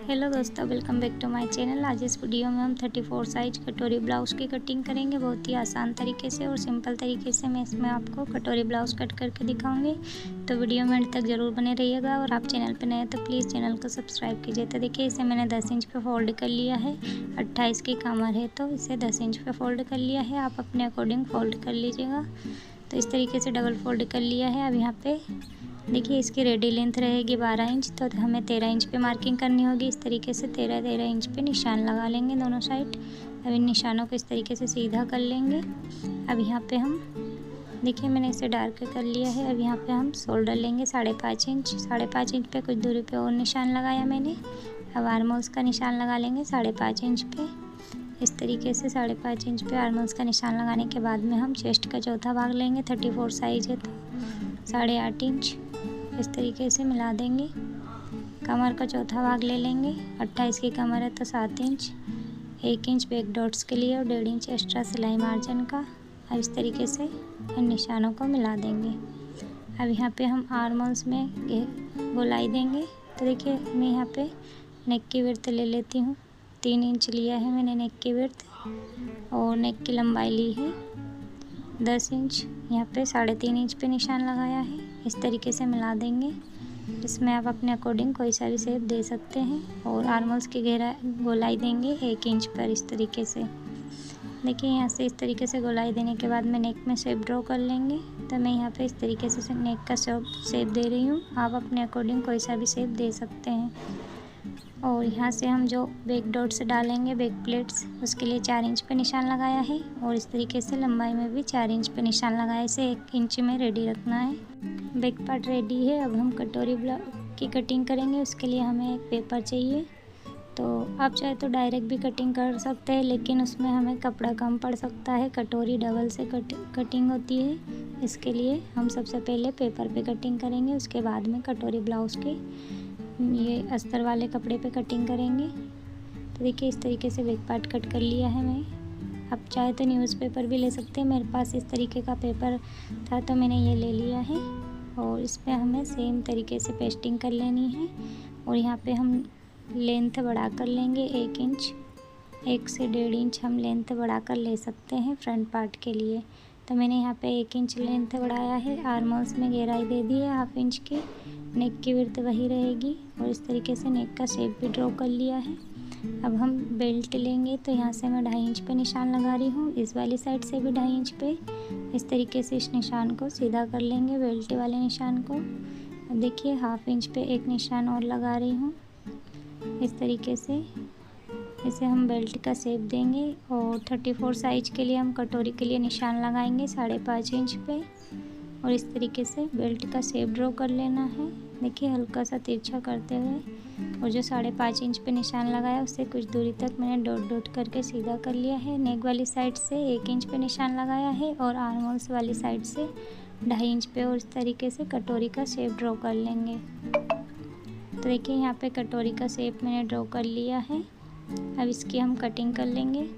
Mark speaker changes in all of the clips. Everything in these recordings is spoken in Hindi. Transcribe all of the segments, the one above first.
Speaker 1: हेलो दोस्तों, welcome back to my channel. आज इस वीडियो में हम 34 साइज कटोरी ब्लाउज़ की कटिंग करेंगे। बहुत ही आसान तरीके से और सिंपल तरीके से मैं इसमें आपको कटोरी ब्लाउज़ कट करके दिखाऊंगी। तो वीडियो में अंत तक ज़रूर बने रहिएगा और आप चैनल पर नए हैं तो प्लीज़ चैनल को सब्सक्राइब कीजिए। तो देखिए, इसे मैंने 10 इंच पे फोल्ड कर लिया है। 28 की कमर है तो इसे 10 इंच पे फोल्ड कर लिया है। आप अपने अकॉर्डिंग फोल्ड कर लीजिएगा। तो इस तरीके से डबल फोल्ड कर लिया है। अब यहाँ पे देखिए, इसकी रेडी लेंथ रहेगी 12 इंच, तो हमें 13 इंच पे मार्किंग करनी होगी। इस तरीके से 13 इंच पे निशान लगा लेंगे दोनों साइड। अब इन निशानों को इस तरीके से सीधा कर लेंगे। अब यहाँ पे हम देखिए, मैंने इसे डार्क कर लिया है। अब यहाँ पे हम शोल्डर लेंगे 5.5 इंच। 5.5 इंच पे कुछ दूरी पे और निशान लगाया मैंने। अब आर्महोल्स का निशान लगा लेंगे 5.5 इंच पे। इस तरीके से 5.5 इंच पे आर्महोल्स का निशान लगाने के बाद में हम चेस्ट का चौथा भाग लेंगे। 34 साइज है तो 8.5 इंच इस तरीके से मिला देंगे। कमर का चौथा भाग ले लेंगे। 28 की कमर है तो 7 इंच। 1 इंच बैक डॉट्स के लिए और 1.5 इंच एक्स्ट्रा सिलाई मार्जिन का। अब इस तरीके से इन निशानों को मिला देंगे। अब यहाँ पे हम आर्महोल्स में गोलाई देंगे। तो देखिए, मैं यहाँ पे नेक की विड्थ ले लेती हूँ। 3 इंच लिया है मैंने नेक की विड्थ और नेक की लंबाई ली है 10 इंच। यहाँ पे 3.5 इंच पे निशान लगाया है। इस तरीके से मिला देंगे। इसमें आप अपने अकॉर्डिंग कोई सा भी शेप दे सकते हैं। और आर्महोल्स की गोलाई देंगे 1 इंच पर इस तरीके से। देखिए, यहाँ से इस तरीके से गोलाई देने के बाद में नेक में शेप ड्रॉ कर लेंगे। तो मैं यहाँ पे इस तरीके से नेक का शेप दे रही हूँ। आप अपने अकॉर्डिंग कोई सा भी शेप दे सकते हैं। और यहाँ से हम जो बैक डॉट्स डालेंगे, बैक प्लेट्स, उसके लिए 4 इंच पे निशान लगाया है। और इस तरीके से लंबाई में भी 4 इंच पे निशान लगाया है। इसे 1 इंच में रेडी रखना है। बैक पार्ट रेडी है। अब हम कटोरी ब्लाउज की कटिंग करेंगे। उसके लिए हमें एक पेपर चाहिए। तो आप चाहे तो डायरेक्ट भी कटिंग कर सकते हैं, लेकिन उसमें हमें कपड़ा कम पड़ सकता है। कटोरी डबल से कटिंग होती है। इसके लिए हम सबसे पहले पेपर पे कटिंग करेंगे, उसके बाद में कटोरी ब्लाउज़ के ये अस्तर वाले कपड़े पे कटिंग करेंगे। तो देखिए, इस तरीके से बैक पार्ट कट कर लिया है मैं। आप चाहे तो न्यूज़पेपर भी ले सकते हैं। मेरे पास इस तरीके का पेपर था तो मैंने ये ले लिया है। और इस पर हमें सेम तरीके से पेस्टिंग कर लेनी है। और यहाँ पे हम लेंथ बढ़ा कर लेंगे 1 इंच। 1 से 1.5 इंच हम लेंथ बढ़ा कर ले सकते हैं फ्रंट पार्ट के लिए। तो मैंने यहाँ पे 1 इंच लेंथ बढ़ाया है। आर्महोल्स में गहराई दे दी है 1/2 इंच की। नेक की विड्थ वही रहेगी। और इस तरीके से नेक का शेप भी ड्रॉ कर लिया है। अब हम बेल्ट लेंगे। तो यहाँ से मैं 2.5 इंच पे निशान लगा रही हूँ। इस वाली साइड से भी 2.5 इंच पे इस तरीके से इस निशान को सीधा कर लेंगे, बेल्ट वाले निशान को। अब देखिए, 1/2 इंच पे एक निशान और लगा रही हूँ। इस तरीके से इसे हम बेल्ट का शेप देंगे। और 34 साइज के लिए हम कटोरी के लिए निशान लगाएंगे 5.5 इंच पे। और इस तरीके से बेल्ट का शेप ड्रॉ कर लेना है। देखिए, हल्का सा तिरछा करते हुए। और जो 5.5 इंच पे निशान लगाया उससे कुछ दूरी तक मैंने डॉट डॉट करके सीधा कर लिया है। नेक वाली साइड से 1 इंच पे निशान लगाया है और आर्महोल्स वाली साइड से 2.5 इंच पे। और इस तरीके से कटोरी का शेप ड्रॉ कर लेंगे। तो देखिए, यहाँ पे कटोरी का शेप मैंने ड्रॉ कर लिया है। अब इसकी हम कटिंग कर लेंगे।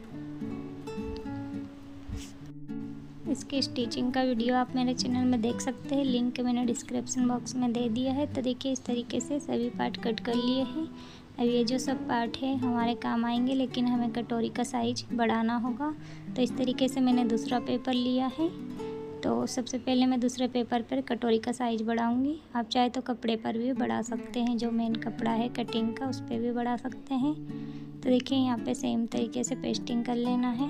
Speaker 1: इसकी स्टिचिंग का वीडियो आप मेरे चैनल में देख सकते हैं। लिंक मैंने डिस्क्रिप्शन बॉक्स में दे दिया है। तो देखिए, इस तरीके से सभी पार्ट कट कर लिए हैं। अब ये जो सब पार्ट है हमारे काम आएंगे, लेकिन हमें कटोरी का साइज बढ़ाना होगा। तो इस तरीके से मैंने दूसरा पेपर लिया है। तो सबसे पहले मैं दूसरे पेपर पर कटोरी का साइज़ बढ़ाऊंगी। आप चाहे तो कपड़े पर भी बढ़ा सकते हैं, जो मेन कपड़ा है कटिंग का उस पर भी बढ़ा सकते हैं। तो देखिए, यहाँ पे सेम तरीके से पेस्टिंग कर लेना है।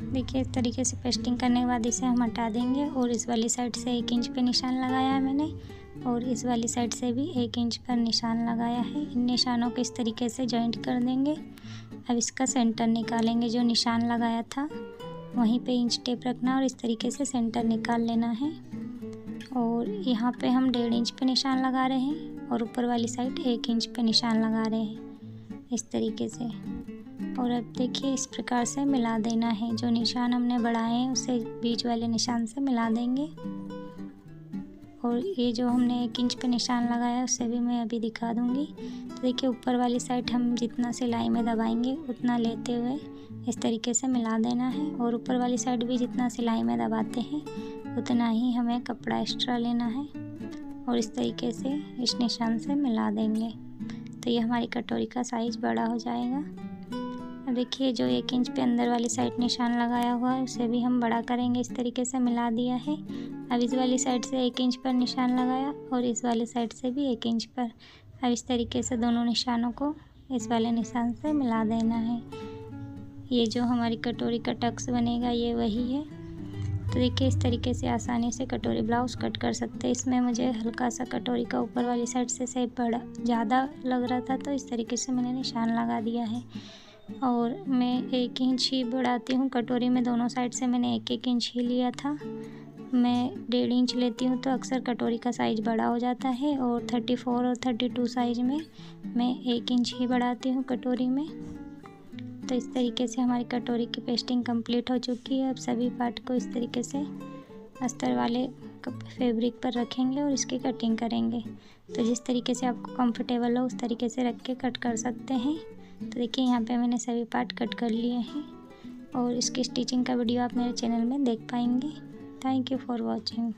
Speaker 1: देखिए, इस तरीके से पेस्टिंग करने के बाद इसे हम हटा देंगे। और इस वाली साइड से 1 इंच पे निशान लगाया है मैंने। और इस वाली साइड से भी 1 इंच पर निशान लगाया है। इन निशानों को इस तरीके से जॉइंट कर देंगे। अब इसका सेंटर निकालेंगे। जो निशान लगाया था वहीं पे इंच टेप रखना और इस तरीके से सेंटर निकाल लेना है। और यहाँ पे हम 1.5 इंच पे निशान लगा रहे हैं और ऊपर वाली साइड 1 इंच पे निशान लगा रहे हैं इस तरीके से। और अब देखिए, इस प्रकार से मिला देना है। जो निशान हमने बढ़ाए हैं उसे बीच वाले निशान से मिला देंगे। और ये जो हमने 1 इंच पे निशान लगाया उसे भी मैं अभी दिखा दूँगी। तो देखिए, ऊपर वाली साइड हम जितना सिलाई में दबाएंगे उतना लेते हुए इस तरीके से मिला देना है। और ऊपर वाली साइड भी जितना सिलाई में दबाते हैं उतना ही हमें कपड़ा एक्स्ट्रा लेना है। और इस तरीके से इस निशान से मिला देंगे। तो ये हमारी कटोरी का साइज़ बड़ा हो जाएगा। अब देखिए जो 1 इंच पे अंदर वाली साइड निशान लगाया हुआ है उसे भी हम बड़ा करेंगे। इस तरीके से मिला दिया है। अब इस वाली साइड से 1 इंच पर निशान लगाया और इस वाली साइड से भी 1 इंच पर। अब इस तरीके से दोनों निशानों को इस वाले निशान से मिला देना है। ये जो हमारी कटोरी का टक्स बनेगा ये वही है। तो देखिए इस तरीके से आसानी से कटोरी ब्लाउज़ कट कर सकते हैं। इसमें मुझे हल्का सा कटोरी का ऊपर वाली साइड से शेप बड़ा ज़्यादा लग रहा था, तो इस तरीके से मैंने निशान लगा दिया है। और मैं 1 इंच ही बढ़ाती हूँ कटोरी में, दोनों साइड से मैंने 1-1 इंच ही लिया था। मैं 1.5 इंच लेती हूँ तो अक्सर कटोरी का साइज़ बड़ा हो जाता है, और 34 और 32 साइज़ में मैं 1 इंच ही बढ़ाती हूँ कटोरी में। तो इस तरीके से हमारी कटोरी की पेस्टिंग कंप्लीट हो चुकी है। अब सभी पार्ट को इस तरीके से अस्तर वाले फैब्रिक पर रखेंगे और इसकी कटिंग करेंगे। तो जिस तरीके से आपको कंफर्टेबल हो उस तरीके से रख के कट कर सकते हैं। तो देखिए यहाँ पे मैंने सभी पार्ट कट कर लिए हैं और इसकी स्टिचिंग का वीडियो आप मेरे चैनल में देख पाएंगे। Thank you for watching.